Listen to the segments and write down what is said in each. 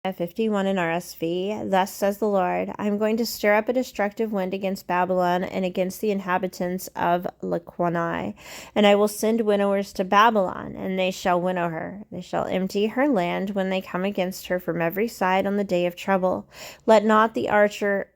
51 NRSV. Thus says the Lord, I am going to stir up a destructive wind against Babylon and against the inhabitants of Laquani, and I will send winnowers to Babylon, and they shall winnow her. They shall empty her land when they come against her from every side on the day of trouble. Let not the archer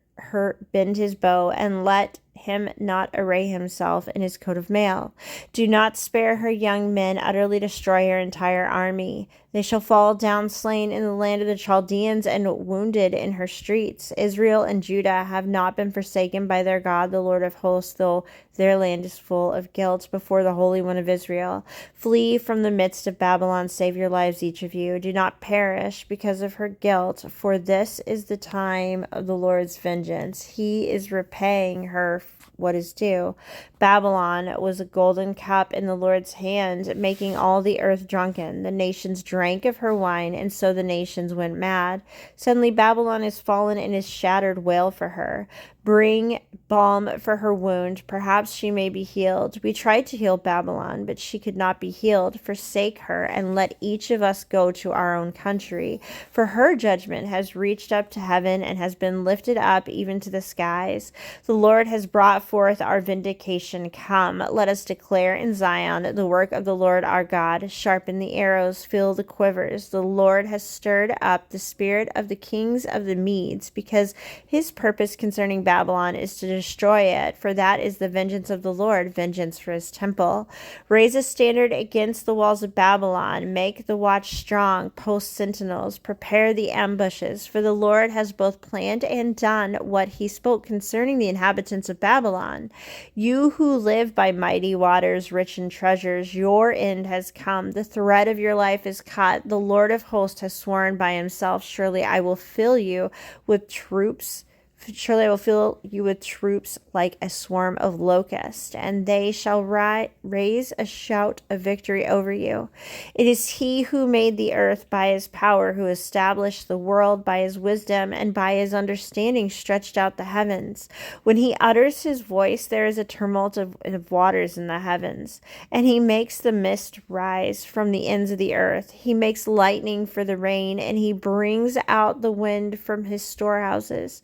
bend his bow, and let him not array himself in his coat of mail. Do not spare her young men, utterly destroy her entire army. They shall fall down slain in the land of the Chaldeans and wounded in her streets. Israel and Judah have not been forsaken by their God, the Lord of hosts, though their land is full of guilt before the Holy One of Israel. Flee from the midst of Babylon, save your lives, each of you. Do not perish because of her guilt, for this is the time of the Lord's vengeance. He is repaying her what is due. Babylon was a golden cup in the Lord's hand, making all the earth drunken. The nations drank of her wine, and so the nations went mad. Suddenly Babylon is fallen and is shattered. Wail for her. Bring balm for her wound. Perhaps she may be healed. We tried to heal Babylon, but she could not be healed. Forsake her, and let each of us go to our own country. For her judgment has reached up to heaven and has been lifted up even to the skies. The Lord has brought forth our vindication. Come, let us declare in Zion the work of the Lord our God. Sharpen the arrows, fill the quivers. The Lord has stirred up the spirit of the kings of the Medes, because his purpose concerning Babylon is to destroy it, for that is the vengeance of the Lord, vengeance for his temple. Raise a standard against the walls of Babylon. Make the watch strong. Post sentinels. Prepare the ambushes, for the Lord has both planned and done what he spoke concerning the inhabitants of Babylon. You who live by mighty waters, rich in treasures, your end has come. The thread of your life is cut. The Lord of hosts has sworn by himself, surely I will fill you with troops. Surely I will fill you with troops like a swarm of locusts, and they shall raise a shout of victory over you. It is he who made the earth by his power, who established the world by his wisdom, and by his understanding stretched out the heavens. When he utters his voice, there is a tumult of waters in the heavens, and he makes the mist rise from the ends of the earth. He makes lightning for the rain, and he brings out the wind from his storehouses.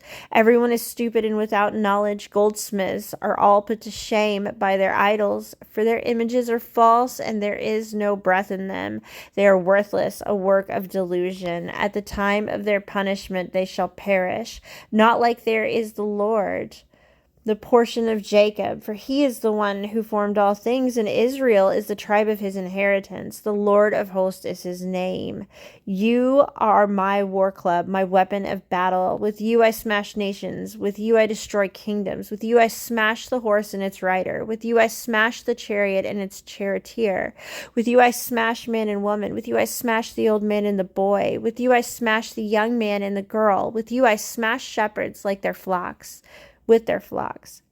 Everyone is stupid and without knowledge. Goldsmiths are all put to shame by their idols, for their images are false, and there is no breath in them. They are worthless, a work of delusion. At the time of their punishment they shall perish. Not like there is the Lord, the portion of Jacob, for he is the one who formed all things, and Israel is the tribe of his inheritance. The Lord of hosts is his name. You are my war club, my weapon of battle. With you I smash nations. With you I destroy kingdoms. With you I smash the horse and its rider. With you I smash the chariot and its charioteer. With you I smash man and woman. With you I smash the old man and the boy. With you I smash the young man and the girl. With you I smash shepherds like their flocks. With their flocks.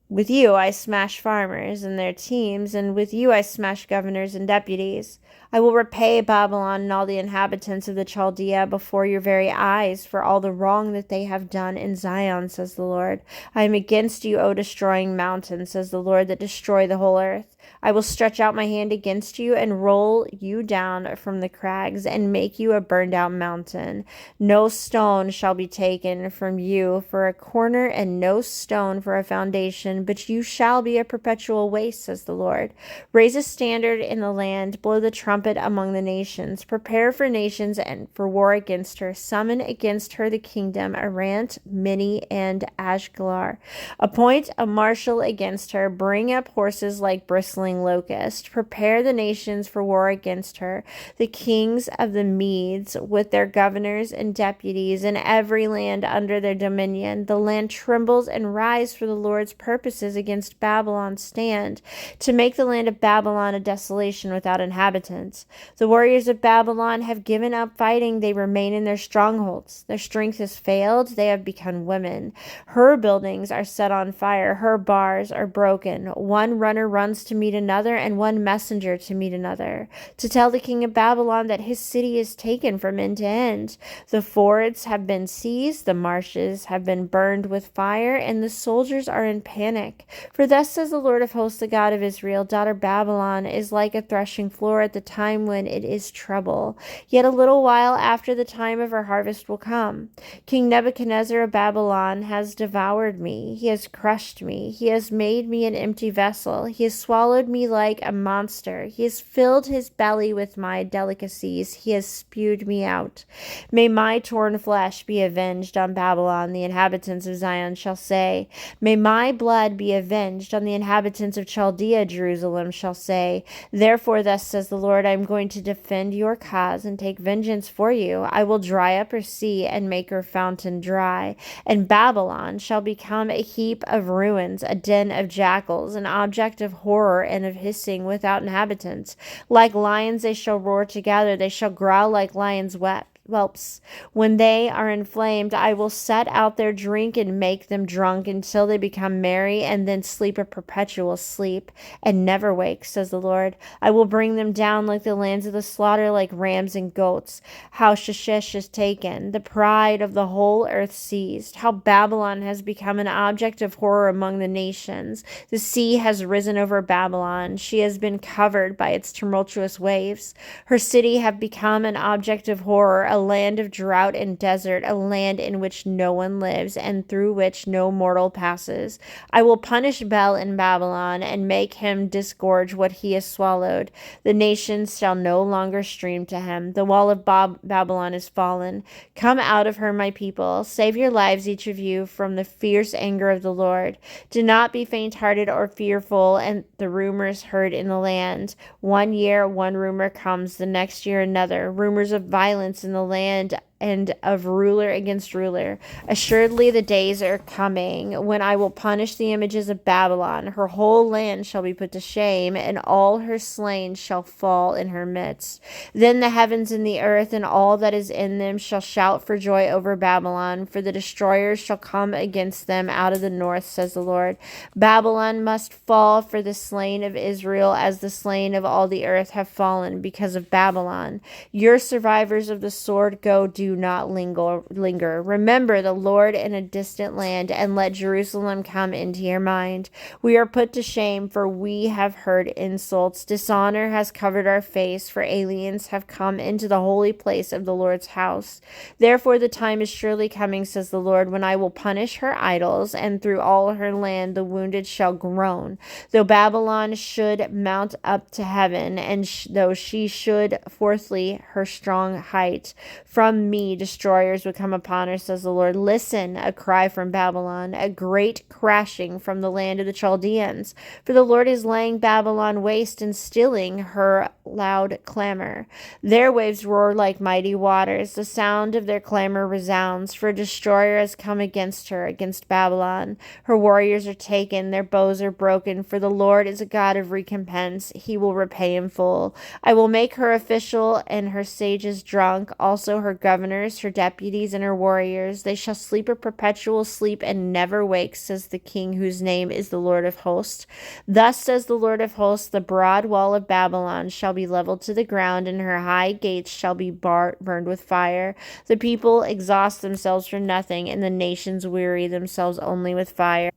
With you I smash farmers and their teams, and with you I smash governors and deputies. I will repay Babylon and all the inhabitants of the Chaldea before your very eyes for all the wrong that they have done in Zion, says the Lord. I am against you, O destroying mountain, says the Lord, that destroy the whole earth. I will stretch out my hand against you and roll you down from the crags and make you a burned out mountain. No stone shall be taken from you for a corner and no stone for a foundation, but you shall be a perpetual waste, says the Lord. Raise a standard in the land, blow the trumpet among the nations. Prepare for nations and for war against her. Summon against her the kingdom, Arant, Minni, and Ashgalar. Appoint a marshal against her. Bring up horses like bristling locust. Prepare the nations for war against her. The kings of the Medes with their governors and deputies, and every land under their dominion. The land trembles and rise, for the Lord's purposes against Babylon stand, to make the land of Babylon a desolation without inhabitants. The warriors of Babylon have given up fighting. They remain in their strongholds. Their strength has failed. They have become women. Her buildings are set on fire. Her bars are broken. One runner runs to meet meet another, and one messenger to meet another, to tell the king of Babylon that his city is taken from end to end. The fords have been seized, the marshes have been burned with fire, and the soldiers are in panic. For thus says the Lord of hosts, the God of Israel, daughter Babylon is like a threshing floor at the time when it is trouble. Yet a little while after the time of her harvest will come. King Nebuchadnezzar of Babylon has devoured me. He has crushed me. He has made me an empty vessel. He has swallowed me like a monster. He has filled his belly with my delicacies. He has spewed me out. May my torn flesh be avenged on Babylon, the inhabitants of Zion shall say. May my blood be avenged on the inhabitants of Chaldea, Jerusalem shall say. Therefore, thus says the Lord, I am going to defend your cause and take vengeance for you. I will dry up her sea and make her fountain dry. And Babylon shall become a heap of ruins, a den of jackals, an object of horror and of hissing without inhabitants. Like lions they shall roar together, they shall growl like lions' whelps. When they are inflamed, I will set out their drink and make them drunk until they become merry, and then sleep a perpetual sleep and never wake, says the Lord. I will bring them down like the lands of the slaughter, like rams and goats. How Sheshesh is taken, the pride of the whole earth seized. How Babylon has become an object of horror among the nations. The sea has risen over Babylon. She has been covered by its tumultuous waves. Her city have become an object of horror, a land of drought and desert, a land in which no one lives and through which no mortal passes. I will punish Bel in Babylon and make him disgorge what he has swallowed. The nations shall no longer stream to him. The wall of Babylon is fallen. Come out of her, my people. Save your lives, each of you, from the fierce anger of the Lord. Do not be faint-hearted or fearful, and the rumors heard in the land. 1 year, one rumor comes, the next year another. Rumors of violence in the land and of ruler against ruler. Assuredly the days are coming when I will punish the images of Babylon. Her whole land shall be put to shame, and all her slain shall fall in her midst. Then the heavens and the earth and all that is in them shall shout for joy over Babylon, for the destroyers shall come against them out of the north, says the Lord. Babylon must fall for the slain of Israel, as the slain of all the earth have fallen because of Babylon. Your survivors of the sword go, do not linger. Remember the Lord in a distant land, and let Jerusalem come into your mind. We are put to shame, for we have heard insults. Dishonor has covered our face, for aliens have come into the holy place of the Lord's house. Therefore the time is surely coming, says the Lord, when I will punish her idols, and through all her land the wounded shall groan. Though Babylon should mount up to heaven, and though she should fourthly her strong height, from me destroyers would come upon her, says the Lord. Listen, a cry from Babylon, a great crashing from the land of the Chaldeans. For the Lord is laying Babylon waste and stilling her loud clamor. Their waves roar like mighty waters. The sound of their clamor resounds, for a destroyer has come against her, against Babylon. Her warriors are taken, their bows are broken, for the Lord is a God of recompense. He will repay in full. I will make her official and her sages drunk, also her governors, her deputies, and her warriors. They shall sleep a perpetual sleep and never wake, says the King whose name is the Lord of hosts. Thus says the Lord of hosts, the broad wall of Babylon shall be leveled to the ground, and her high gates shall be burned with fire. The people exhaust themselves for nothing, and the nations weary themselves only with fire.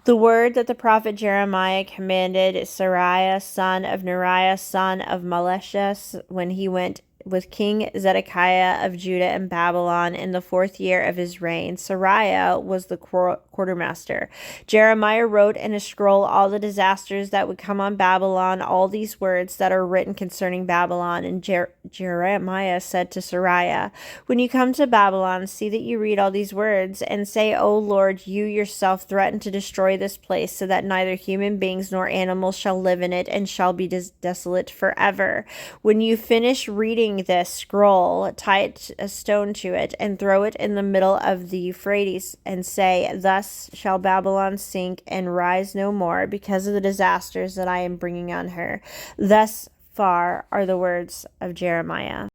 The word that the prophet Jeremiah commanded Seraiah, son of Neriah, son of Malchus, when he went with King Zedekiah of Judah and Babylon in the 4th year of his reign. Seraiah was the quartermaster. Jeremiah wrote in a scroll all the disasters that would come on Babylon, all these words that are written concerning Babylon. And Jeremiah said to Seraiah, when you come to Babylon, see that you read all these words and say, O Lord, you yourself threaten to destroy this place, so that neither human beings nor animals shall live in it, and shall be desolate forever. When you finish reading this scroll, tie a stone to it and throw it in the middle of the Euphrates, and say, thus shall Babylon sink and rise no more, because of the disasters that I am bringing on her. Thus far are the words of Jeremiah.